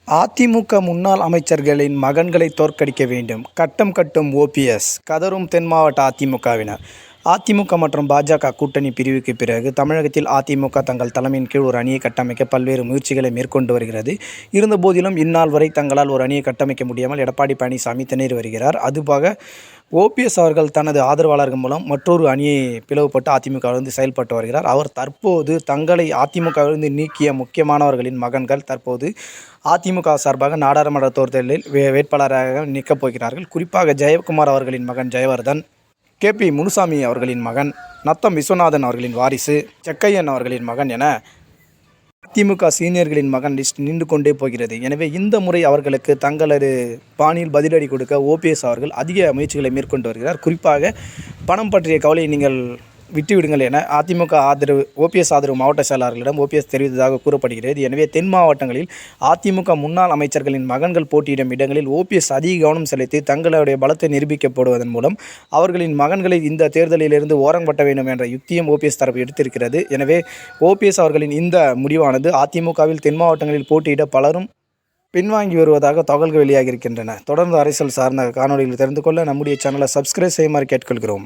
அதிமுக முன்னாள் அமைச்சர்களின் மகன்களை தோற்கடிக்க வேண்டும். கட்டம் கட்டும் ஓபிஎஸ் கதறும் தென் மாவட்ட அதிமுகவினர். அதிமுக மற்றும் பாஜக கூட்டணி பிரிவுக்கு பிறகு தமிழகத்தில் அதிமுக தங்கள் தலைமையின் கீழ் ஒரு அணியை கட்டமைக்க பல்வேறு முயற்சிகளை மேற்கொண்டு வருகிறது. இருந்தபோதிலும் இந்நாள் வரை தங்களால் ஒரு அணியை கட்டமைக்க முடியாமல் எடப்பாடி பழனிசாமி திணறி வருகிறார். அதுபோக ஓபிஎஸ் அவர்கள் தனது ஆதரவாளர்கள் மூலம் மற்றொரு அணியை பிளவுபட்டு அதிமுகவிலிருந்து செயல்பட்டு வருகிறார். அவர் தற்போது தங்களை அதிமுகவிலிருந்து நீக்கிய முக்கியமானவர்களின் மகன்கள் தற்போது அதிமுக சார்பாக நாடாளுமன்ற தேர்தலில் வேட்பாளராக நிற்கப் போகிறார்கள். குறிப்பாக ஜெயக்குமார் அவர்களின் மகன் ஜெயவர்தன், கேபி முனுசாமி அவர்களின் மகன், நத்தம் விஸ்வநாதன் அவர்களின் வாரிசு, செக்கையன் அவர்களின் மகன் என அதிமுக சீனியர்களின் மகன் லிஸ்ட் நின்று கொண்டே போகிறது. எனவே இந்த முறை அவர்களுக்கு தங்களது பாணியில் பதிலடி கொடுக்க ஓபிஎஸ் அவர்கள் அதிக முயற்சிகளை மேற்கொண்டு வருகிறார். குறிப்பாக பணம் பற்றிய கவலையை நீங்கள் விட்டுவிடுங்கள் என அதிமுக ஓபிஎஸ் ஆதரவு மாவட்ட செயலாளர்களிடம் ஓபிஎஸ் தெரிவித்ததாக கூறப்படுகிறது. எனவே தென் மாவட்டங்களில் அதிமுக முன்னாள் அமைச்சர்களின் மகன்கள் போட்டியிடும் இடங்களில் ஓபிஎஸ் அதிக கவனம் செலுத்தி தங்களுடைய பலத்தை நிரூபிக்கப்படுவதன் மூலம் அவர்களின் மகன்களை இந்த தேர்தலிலிருந்து ஓரங்கட்ட வேண்டும் என்ற யுக்தியும் ஓபிஎஸ் தரப்பு எடுத்திருக்கிறது. எனவே ஓபிஎஸ் அவர்களின் இந்த முடிவானது அதிமுகவில் தென் மாவட்டங்களில் போட்டியிட பலரும் பின்வாங்கி வருவதாக தகவல்கள் வெளியாகி இருக்கின்றன. தொடர்ந்து அரசியல் சார்ந்த காணொலிகளை தெரிந்து கொள்ள நம்முடைய சேனலை சப்ஸ்கிரைப் செய்யுமாறு கேட்டுக்கொள்கிறோம்.